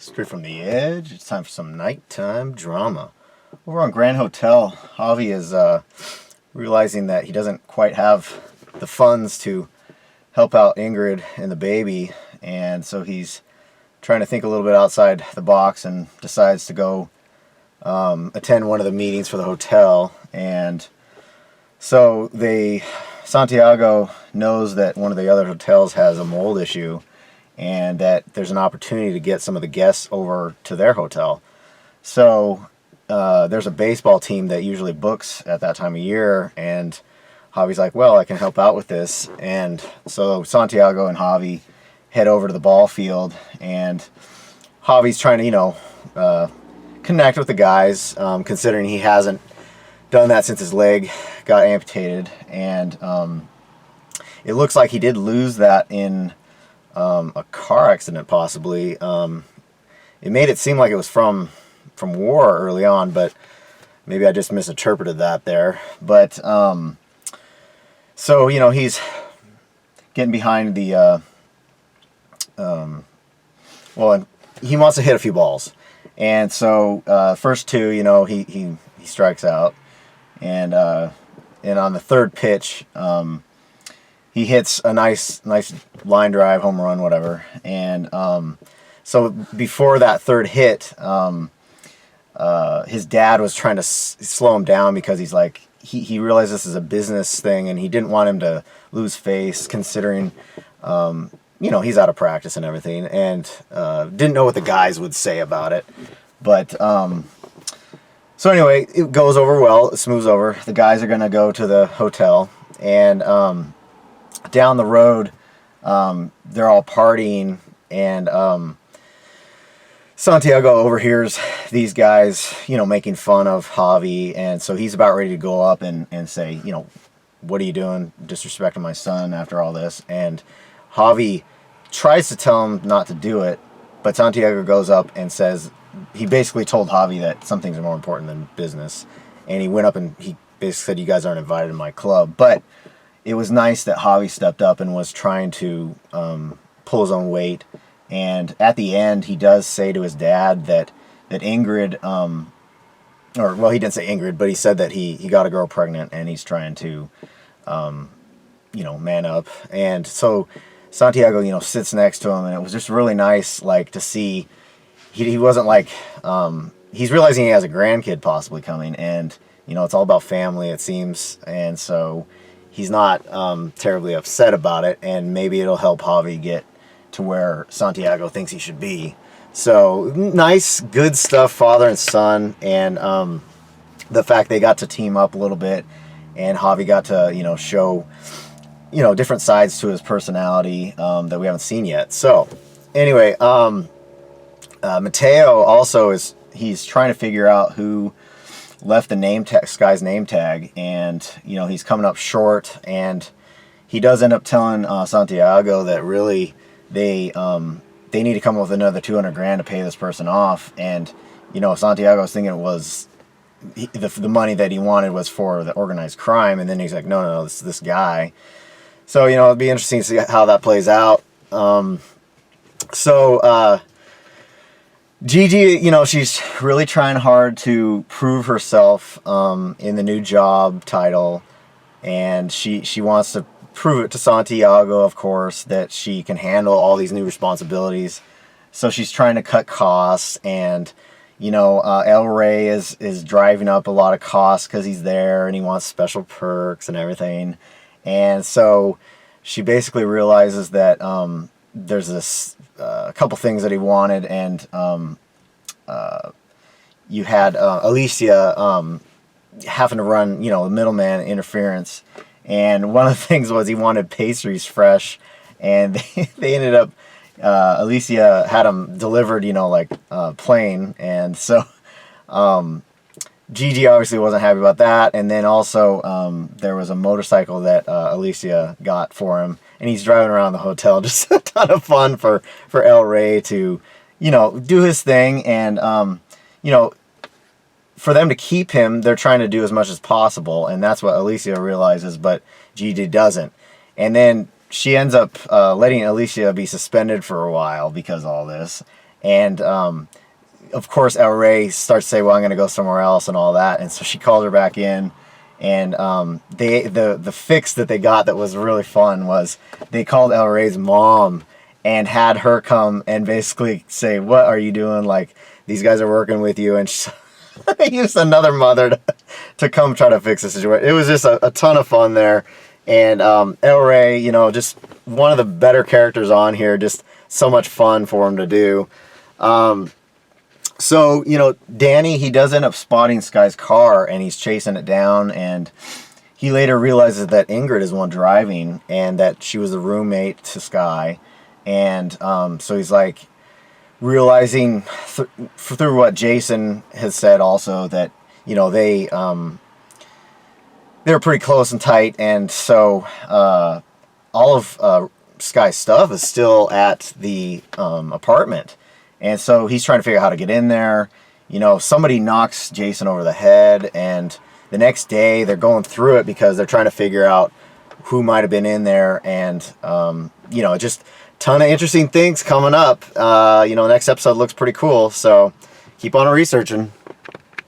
Straight from the edge, it's time for some nighttime drama. Over on Grand Hotel, Javi is realizing that he doesn't quite have the funds to help out Ingrid and the baby, and so he's trying to think a little bit outside the box and decides to go attend one of the meetings for the hotel. And so Santiago knows that one of the other hotels has a mold issue and that there's an opportunity to get some of the guests over to their hotel. So there's a baseball team that usually books at that time of year, and Javi's like, well, I can help out with this. And so Santiago and Javi head over to the ball field, and Javi's trying to, connect with the guys, considering he hasn't done that since his leg got amputated. And it looks like he did lose that in a car accident, possibly. It made it seem like it was from war early on, but maybe I just misinterpreted that there. But so he's getting behind the and he wants to hit a few balls, and so first two, he strikes out, and on the third pitch, he hits a nice line drive, home run, whatever. And so before that third hit, his dad was trying to slow him down, because he's like, he realized this is a business thing, and he didn't want him to lose face, considering he's out of practice and everything, and didn't know what the guys would say about it. But so anyway, it goes over well, it smooths over. The guys are gonna go to the hotel, and down the road, they're all partying, and Santiago overhears these guys, making fun of Javi, and so he's about ready to go up and say, what are you doing, disrespecting my son after all this? And Javi tries to tell him not to do it, but Santiago goes up and says, he basically told Javi that some things are more important than business, and he went up and he basically said, you guys aren't invited to my club. But it was nice that Javi stepped up and was trying to pull his own weight. And at the end, he does say to his dad that Ingrid, he didn't say Ingrid, but he said that he got a girl pregnant, and he's trying to, man up. And so Santiago, sits next to him, and it was just really nice, to see. He wasn't he's realizing he has a grandkid possibly coming, and it's all about family, it seems, and so he's not terribly upset about it, and maybe it'll help Javi get to where Santiago thinks he should be. So nice, good stuff, father and son, and the fact they got to team up a little bit, and Javi got to show different sides to his personality that we haven't seen yet. So anyway, Mateo also he's trying to figure out who left the this guy's name tag, and he's coming up short, and he does end up telling Santiago that really they need to come up with another $200,000 to pay this person off. And Santiago was thinking it was the money that he wanted was for the organized crime, and then he's like, no, this guy. So it'll be interesting to see how that plays out. Gigi, she's really trying hard to prove herself in the new job title, and she wants to prove it to Santiago, of course, that she can handle all these new responsibilities. So she's trying to cut costs, and El Rey is driving up a lot of costs because he's there and he wants special perks and everything. And so she basically realizes that there's this a couple things that he wanted, and you had Alicia having to run, the middleman interference, and one of the things was he wanted pastries fresh, and they ended up Alicia had them delivered, plain, and so Gigi obviously wasn't happy about that. And then also there was a motorcycle that Alicia got for him, and he's driving around the hotel. Just a ton of fun for El Rey to, do his thing. And, for them to keep him, they're trying to do as much as possible. And that's what Alicia realizes, but Gigi doesn't. And then she ends up letting Alicia be suspended for a while because of all this. And of course, El Rey starts to say, well, I'm going to go somewhere else and all that. And so she calls her back in. And the fix that they got that was really fun was they called El Rey's mom and had her come and basically say, what are you doing? Like, these guys are working with you. And she used another mother to come try to fix the situation. It was just a ton of fun there. And El Rey, you know, just one of the better characters on here. Just so much fun for him to do. So, you know, Danny, he does end up spotting Sky's car, and he's chasing it down, and he later realizes that Ingrid is the one driving, and that she was the roommate to Sky. And so he's like realizing through what Jason has said also that, you know, they're pretty close and tight, and so all of Sky's stuff is still at the apartment. And so he's trying to figure out how to get in there. You know, somebody knocks Jason over the head, and the next day they're going through it because they're trying to figure out who might have been in there. And, you know, just a ton of interesting things coming up. You know, next episode looks pretty cool, so keep on researching.